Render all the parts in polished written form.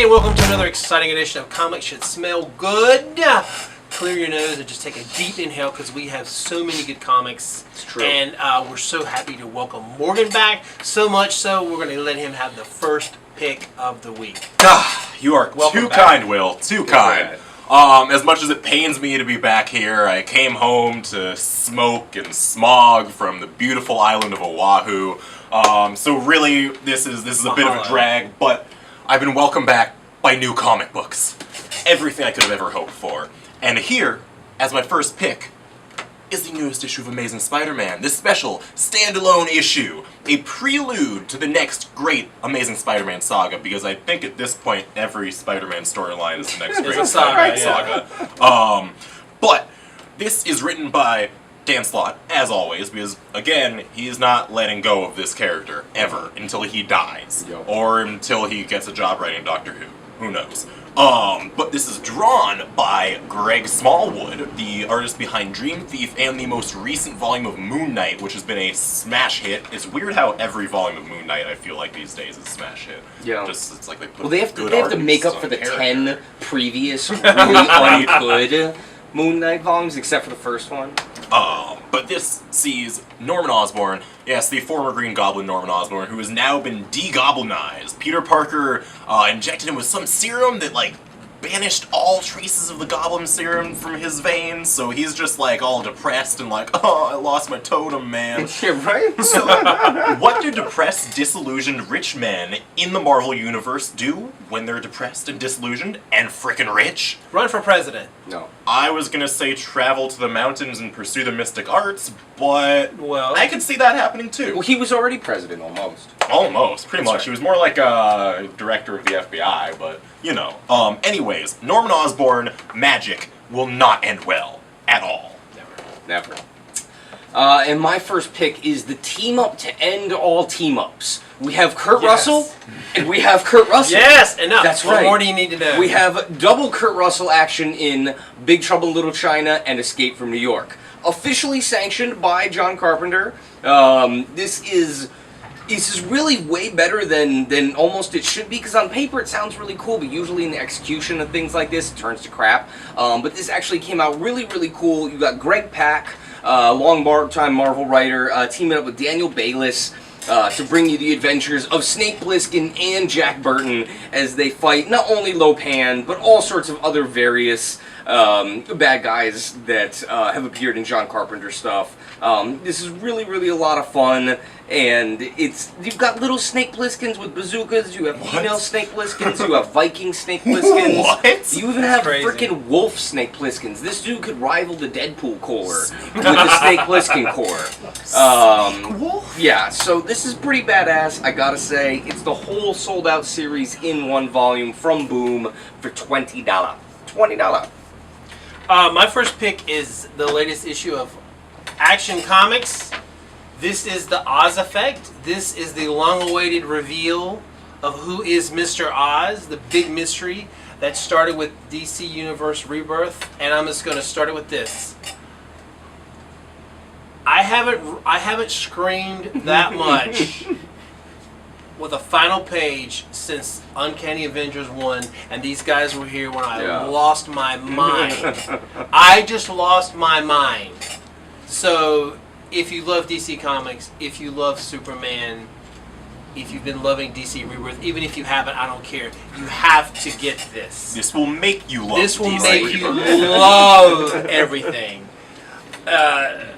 Hey, welcome to another exciting edition of Comics Should Smell Good. Clear your nose and just take a deep inhale because we have so many good comics. It's true. And we're so happy to welcome Morgan back. So much so, we're going to let him have the first pick of the week. You are Welcome too back. kind, Will. Too kind. As much as it pains me to be back here, I came home to smoke and smog from the beautiful island of Oahu. So really, this is a bit of a drag, but I've been welcomed back by new comic books. Everything I could have ever hoped for. And here, as my first pick, is the newest issue of Amazing Spider-Man. This special, standalone issue. A prelude to the next great Amazing Spider-Man saga, because I think at this point, every Spider-Man storyline is the next great Spider-Man saga. But this is written by Dan Slott, as always, because, again, he is not letting go of this character, ever, until he dies. Yep. Or until he gets a job writing Doctor Who. Who knows? But this is drawn by Greg Smallwood, the artist behind Dream Thief and the most recent volume of Moon Knight, which has been a smash hit. It's weird how every volume of Moon Knight, I feel like these days, is a smash hit. Yeah. Just, it's like they put Well, they have good to make up artists for on the character. 10 previous really ungood Moon Knight volumes, except for the first one. But this sees Norman Osborn, yes, the former Green Goblin Norman Osborn, who has now been de-goblinized. Peter Parker injected him with some serum that, like, banished all traces of the goblin serum from his veins, so he's just, like, all depressed and like, oh, I lost my totem, man. Yeah, right? So, what do depressed, disillusioned rich men in the Marvel Universe do when they're depressed and disillusioned and frickin' rich? Run for president. No. I was gonna say travel to the mountains and pursue the mystic arts, but Well, I could see that happening too. Well, he was already president, almost. Almost, pretty That's much. right. He was more like a director of the FBI, but, you know. Anyways, Norman Osborn, magic will not end well at all. Never. And my first pick is the team-up to end all team-ups. We have Kurt Yes. Russell, and we have Kurt Russell. yes, enough. That's What right. more do you need to know? We have double Kurt Russell action in Big Trouble in Little China and Escape from New York. Officially sanctioned by John Carpenter. This is really way better than almost it should be, because on paper it sounds really cool, but usually in the execution of things like this, it turns to crap. But this actually came out really, really cool. You got Greg Pak, long-time Marvel writer, teaming up with Daniel Bayliss, to bring you the adventures of Snake Plissken and Jack Burton as they fight not only Lopan, but all sorts of other various bad guys that have appeared in John Carpenter stuff. This is really, really a lot of fun, and you've got little Snake Plisskens with bazookas, you have female Snake Plisskens, you have Viking Snake Plisskens. What? You even have crazy. frickin' wolf Snake Plisskens. This dude could rival the Deadpool Corps with the Snake Plissken Corps. Wolf? Yeah, so this is pretty badass, I gotta say. It's the whole sold-out series in one volume from Boom for $20. $20. My first pick is the latest issue of Action Comics. This is the Oz Effect. This is the long-awaited reveal of who is Mr. Oz, the big mystery that started with DC Universe Rebirth. And I'm just going to start it with this. I haven't screamed that much with a final page since Uncanny Avengers 1, and these guys were here when I lost my mind. I just lost my mind. So, if you love DC Comics, if you love Superman, if you've been loving DC Rebirth, even if you haven't, I don't care. You have to get this. This will make you love This will DC make you Rebirth. love everything. Dan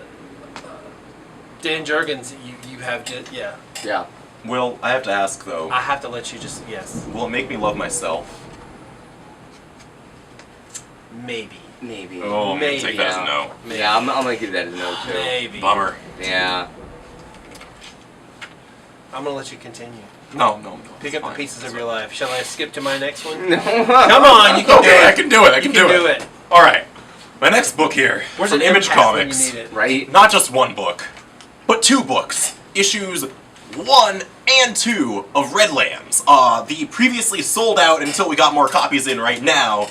Jurgens, you have just, yeah. Yeah. Will, I have to ask though, I have to let you just, yes. will it make me love myself? Maybe. Maybe. Oh, I'm gonna Maybe, take that as a no. Maybe. Yeah, I'm gonna give that a no, too. Maybe. Bummer. Yeah. I'm gonna let you continue. No. Pick up the fine. pieces of your life. Shall I skip to my next one? No. Come on, you can do Okay, I it. can do it. I can You do it. All right. My next book here Where's from an Image impact when Comics. you need it? Right? Not just one book, but two books. Issues 1 and 2 of Redlands. The previously sold out until we got more copies in right now.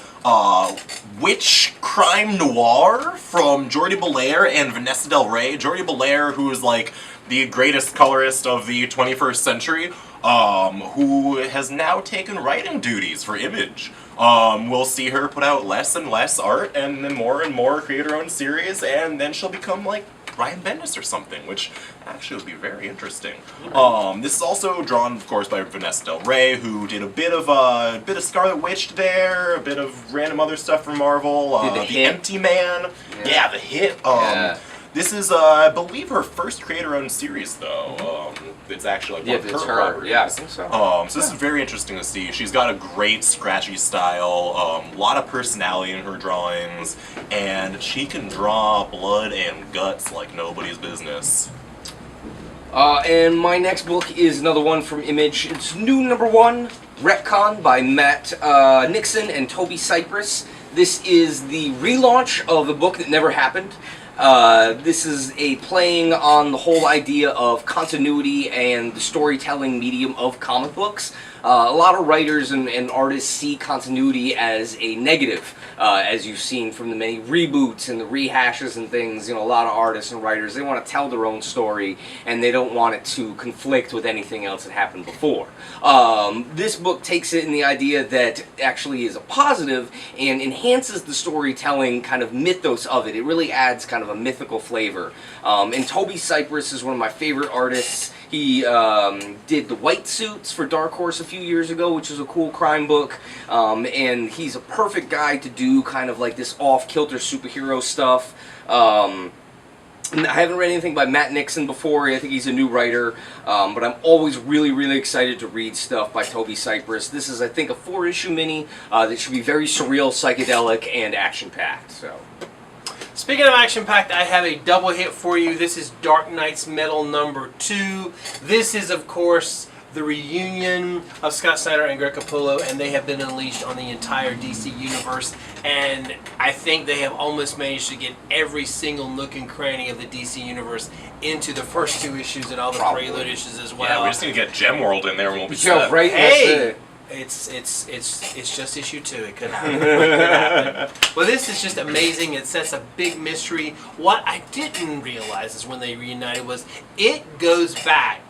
Witch Crime Noir from Jordi Belair and Vanessa Del Rey. Jordi Belair, who is like the greatest colorist of the 21st century, who has now taken writing duties for Image. We'll see her put out less and less art and then more create her own series, and then she'll become like Ryan Bendis or something, which actually would be very interesting. This is also drawn, of course, by Vanessa Del Rey, who did a bit of Scarlet Witch there, a bit of random other stuff from Marvel. The Empty Man, yeah, The Hit. This is, I believe, her first creator-owned series, though. It's actually like one of her properties. Yeah, I think so. So this is very interesting to see. She's got a great scratchy style, a lot of personality in her drawings, and she can draw blood and guts like nobody's business. And my next book is another one from Image. It's new #1, Retcon by Matt Nixon and Toby Cypress. This is the relaunch of the book that never happened. This is a playing on the whole idea of continuity and the storytelling medium of comic books. A lot of writers and artists see continuity as a negative, as you've seen from the many reboots and the rehashes and things. You know, a lot of artists and writers, they want to tell their own story, and they don't want it to conflict with anything else that happened before. This book takes it in the idea that actually is a positive and enhances the storytelling kind of mythos of it. It really adds kind of a mythical flavor. And Toby Cypress is one of my favorite artists. He did the White Suits for Dark Horse a few years ago, which is a cool crime book, and he's a perfect guy to do kind of like this off-kilter superhero stuff. I haven't read anything by Matt Nixon before. I think he's a new writer, but I'm always really excited to read stuff by Toby Cypress. This is, I think, a 4-issue mini that should be very surreal, psychedelic, and action-packed. So. Speaking of action-packed, I have a double hit for you. This is Dark Knight's Metal #2. This is, of course, the reunion of Scott Snyder and Greg Capullo, and they have been unleashed on the entire DC universe. And I think they have almost managed to get every single nook and cranny of the DC universe into the first 2 issues and all the prelude issues as well. Yeah, we just need to get Gemworld in there and we'll be set. Right, hey! It's just issue 2. It could happen. It could happen. Well, this is just amazing. It sets a big mystery. What I didn't realize is when they reunited was it goes back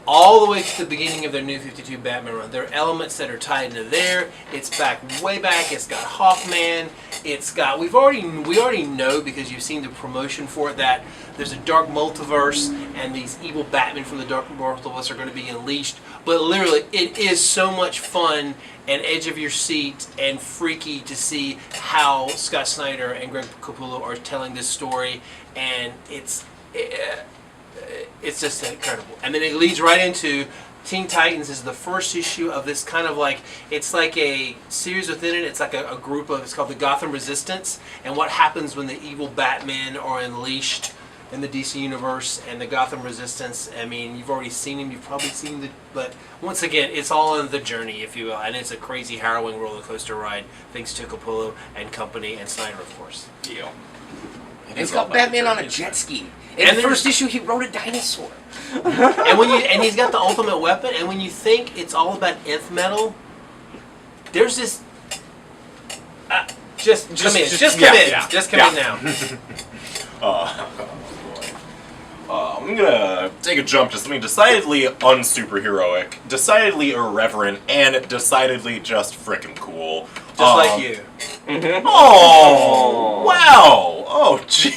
all the way to the beginning of their New 52 Batman run. There are elements that are tied into there. It's back way back. It's got Hawkman. It's got we already know because you've seen the promotion for it that there's a dark multiverse and these evil Batmen from the dark multiverse are going to be unleashed. But literally, it is so much fun and edge of your seat and freaky to see how Scott Snyder and Greg Capullo are telling this story, and it's just incredible. And then it leads right into Teen Titans is the first issue of this kind of like, it's like a series within it. It's like a group of, it's called the Gotham Resistance, and what happens when the evil Batmen are unleashed in the DC universe and the Gotham Resistance. I mean, you've already seen them, you've probably seen the, but once again, it's all in the journey, if you will, and it's a crazy, harrowing roller coaster ride, thanks to Capullo and company, and Snyder, of course. Yeah. It's got Batman on a jet ski. In the first issue, he rode a dinosaur. and he's got the ultimate weapon, and when you think it's all about nth metal, there's this... Just come in now. I'm gonna take a jump to something decidedly unsuperheroic, decidedly irreverent, and decidedly just frickin' cool. Just like you. Oh, wow. Oh, gee.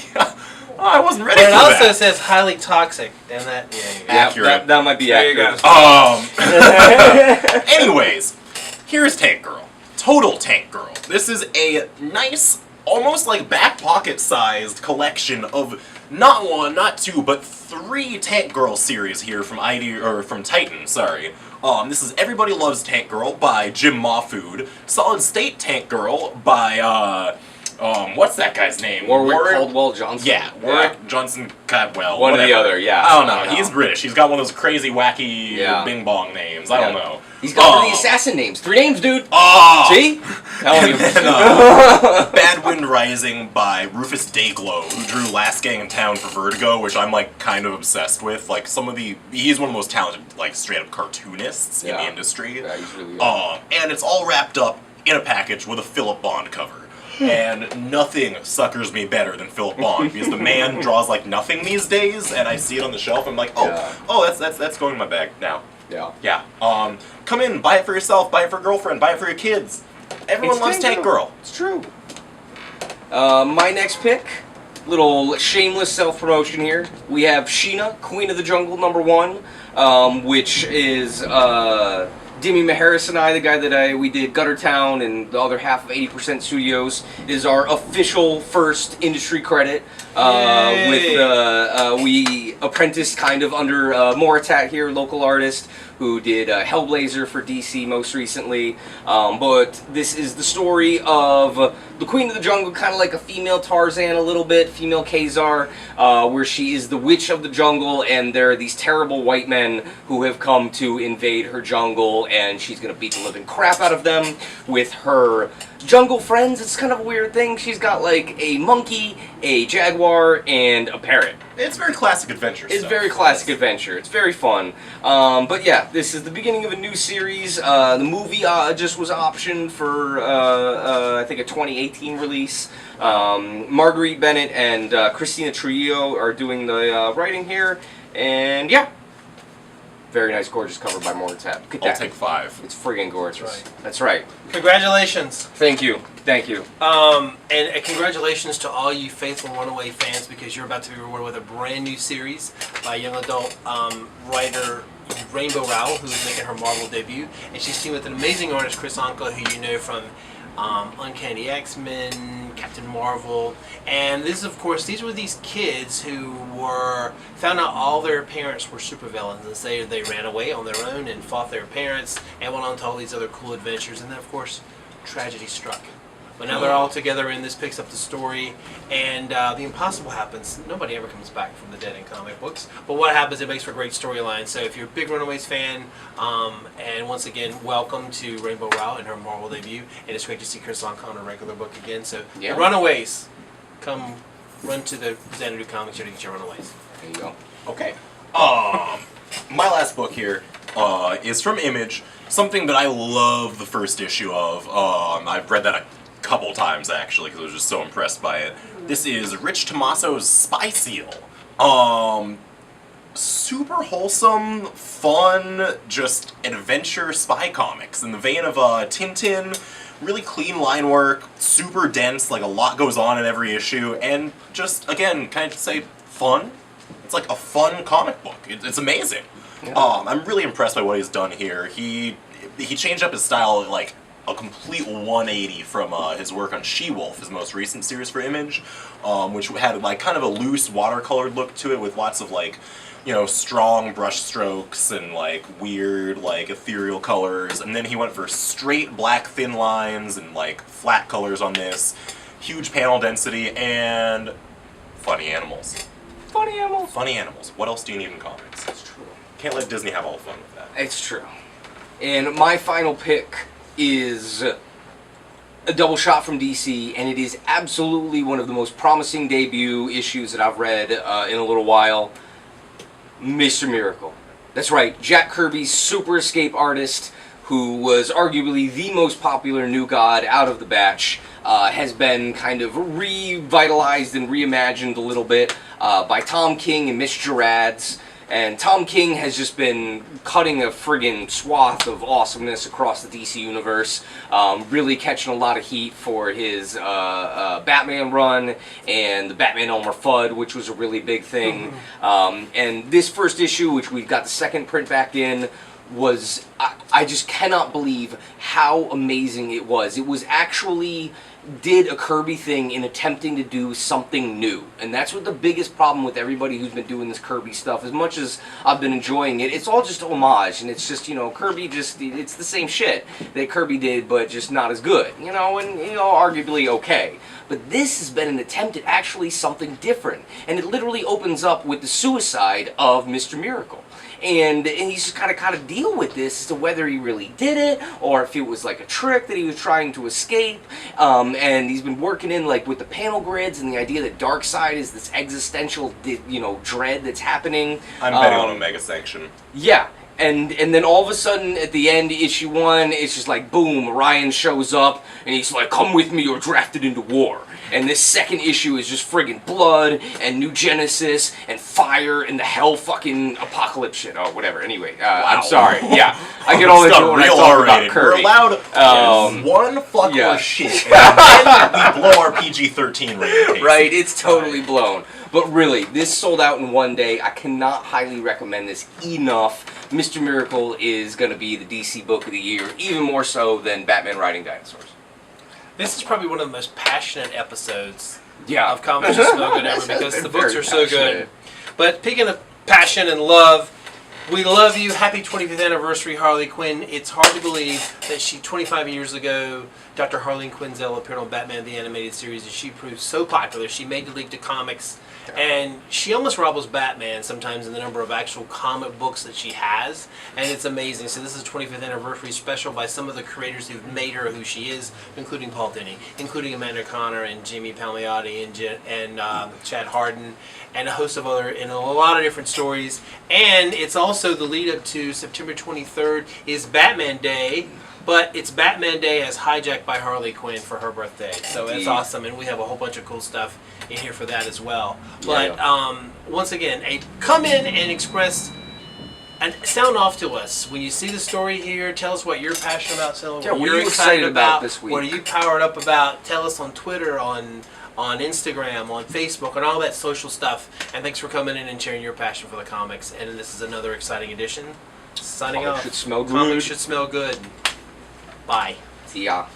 I wasn't ready for that. It also says highly toxic, and that, accurate. That might be accurate. Anyways, here's Tank Girl. Total Tank Girl. This is a nice, almost like back pocket sized collection of not 1, not 2, but 3 Tank Girl series here from Titan, sorry. This is Everybody Loves Tank Girl by Jim Mahfood. Solid State Tank Girl by, what's that guy's name? Warwick Caldwell Johnson. Yeah, Warwick Johnson Cadwell. One or the other, yeah. I don't know. He's British. He's got one of those crazy, wacky, bing bong names. I don't know. He's got the assassin names. 3 names, dude. See? And then, Bad Wind Rising by Rufus Dayglow, who drew Last Gang in Town for Vertigo, which I'm like kind of obsessed with. Like he's one of the most talented, like straight up cartoonists in the industry. Yeah, he's really good. And it's all wrapped up in a package with a Philip Bond cover. and nothing suckers me better than Philip Bond, because the man draws like nothing these days, and I see it on the shelf, I'm like, that's going in my bag now. Yeah. Come in, buy it for yourself, buy it for a girlfriend, buy it for your kids. Everyone loves Tank Girl. It's true. My next pick, little shameless self-promotion here. We have Sheena, Queen of the Jungle #1, which is Demi Maharis and I, the guy that we did Gutter Town and the other half of 80% Studios, is our official first industry credit. We apprenticed kind of under Moritat here, local artist, who did Hellblazer for DC most recently. But this is the story of the Queen of the Jungle, kind of like a female Tarzan a little bit, female Khazar, where she is the witch of the jungle, and there are these terrible white men who have come to invade her jungle, and she's going to beat the living crap out of them with her jungle friends. It's kind of a weird thing. She's got like a monkey, a jaguar, and a parrot. It's very classic adventure It's very classic adventure. It's very fun. But yeah, this is the beginning of a new series. The movie just was optioned for, I think, a 2018 release. Marguerite Bennett and Christina Trujillo are doing the writing here. And yeah. Very nice, gorgeous cover by Moritat. I'll take 5. It's friggin' gorgeous. Right. That's right. Congratulations. Thank you. Thank you. And congratulations to all you faithful Runaway fans, because you're about to be rewarded with a brand new series by young adult writer Rainbow Rowell, who's making her Marvel debut. And she's teamed with an amazing artist, Chris Anka, who you know from Uncanny X-Men, Captain Marvel. And this, of course, these were these kids who found out all their parents were supervillains, and so they ran away on their own and fought their parents and went on to all these other cool adventures. And then, of course, tragedy struck. But now they're all together, and this picks up the story, and the impossible happens. Nobody ever comes back from the dead in comic books. But what happens, it makes for a great storyline. So if you're a big Runaways fan, and once again, welcome to Rainbow Rowell and her Marvel debut. And it's great to see Chris Anka on a regular book again. So the Runaways, come run to the Zanadu comics here to get your Runaways. There you go. Okay. My last book here is from Image. Something that I love the first issue of. I've read that a couple times actually because I was just so impressed by it. This is Rich Tomaso's Spy Seal. Super wholesome, fun, just adventure spy comics in the vein of Tintin. Really clean line work, super dense, like a lot goes on in every issue, and just, again, can I just say fun? It's like a fun comic book. It's amazing. Yeah. I'm really impressed by what he's done here. He changed up his style like a complete 180 from his work on She-Wolf, his most recent series for Image, which had like kind of a loose watercolored look to it with lots of like, you know, strong brush strokes and like weird like ethereal colors, and then he went for straight black thin lines and like flat colors on this, huge panel density, and funny animals. Funny animals. Funny animals. What else do you need in comics? That's true. Can't let Disney have all the fun with that. It's true. And my final pick is a double shot from DC, and it is absolutely one of the most promising debut issues that I've read in a little while. Mr. Miracle. That's right, Jack Kirby's Super Escape artist, who was arguably the most popular new god out of the batch, has been kind of revitalized and reimagined a little bit by Tom King and Mitch Gerads. And Tom King has just been cutting a friggin' swath of awesomeness across the DC universe, really catching a lot of heat for his Batman run and the Batman Elmer Fudd, which was a really big thing. And this first issue, which we've got the second print back in, was, I just cannot believe how amazing it was. It was actually did a Kirby thing in attempting to do something new. And that's what the biggest problem with everybody who's been doing this Kirby stuff. As much as I've been enjoying it, it's all just homage, and it's just, you know, Kirby just, it's the same shit that Kirby did, but just not as good, you know, and, you know, arguably okay. But this has been an attempt at actually something different, and it literally opens up with the suicide of Mr. Miracle. And he's just kind of deal with this as to whether he really did it or if it was like a trick that he was trying to escape. And he's been working in like with the panel grids and the idea that Darkseid is this existential, you know, dread that's happening. I'm betting on Omega Sanction. Yeah. And then all of a sudden, at the end, issue 1, it's just like, boom, Ryan shows up, and he's like, come with me, you're drafted into war. And this second issue is just friggin' blood, and New Genesis, and fire, and the hell fucking apocalypse shit. Oh, whatever. Anyway, I'm sorry. Yeah, I get all into it when I talk about Kirby. We're allowed one fuck or shit, and then we blow our PG-13 rating. Right, it's totally blown. But really, this sold out in one day. I cannot highly recommend this enough. Mr. Miracle is going to be the DC book of the year, even more so than Batman Riding Dinosaurs. This is probably one of the most passionate episodes of Comics Just Smell Good ever, because the books are so good. But speaking of passion and love, we love you. Happy 25th anniversary, Harley Quinn. It's hard to believe that 25 years ago, Dr. Harleen Quinzel appeared on Batman the Animated Series, and she proved so popular. She made the leap to comics, and she almost rivals Batman sometimes in the number of actual comic books that she has, and it's amazing. So this is a 25th anniversary special by some of the creators who've made her who she is, including Paul Dini, including Amanda Connor and Jimmy Palmiotti and Chad Harden, and a host of other, and a lot of different stories. And it's also the lead up to September 23rd is Batman Day, but it's Batman Day as hijacked by Harley Quinn for her birthday. So it's awesome, and we have a whole bunch of cool stuff in here for that as well. But once again, come in and express and sound off to us. When you see the story here, tell us what you're passionate about, tell us what you're excited about this week. What are you powered up about? Tell us on Twitter, on Instagram, on Facebook, and all that social stuff. And thanks for coming in and sharing your passion for the comics. And this is another exciting edition. Signing off. Should smell good. Comics should smell good. Bye. Yeah.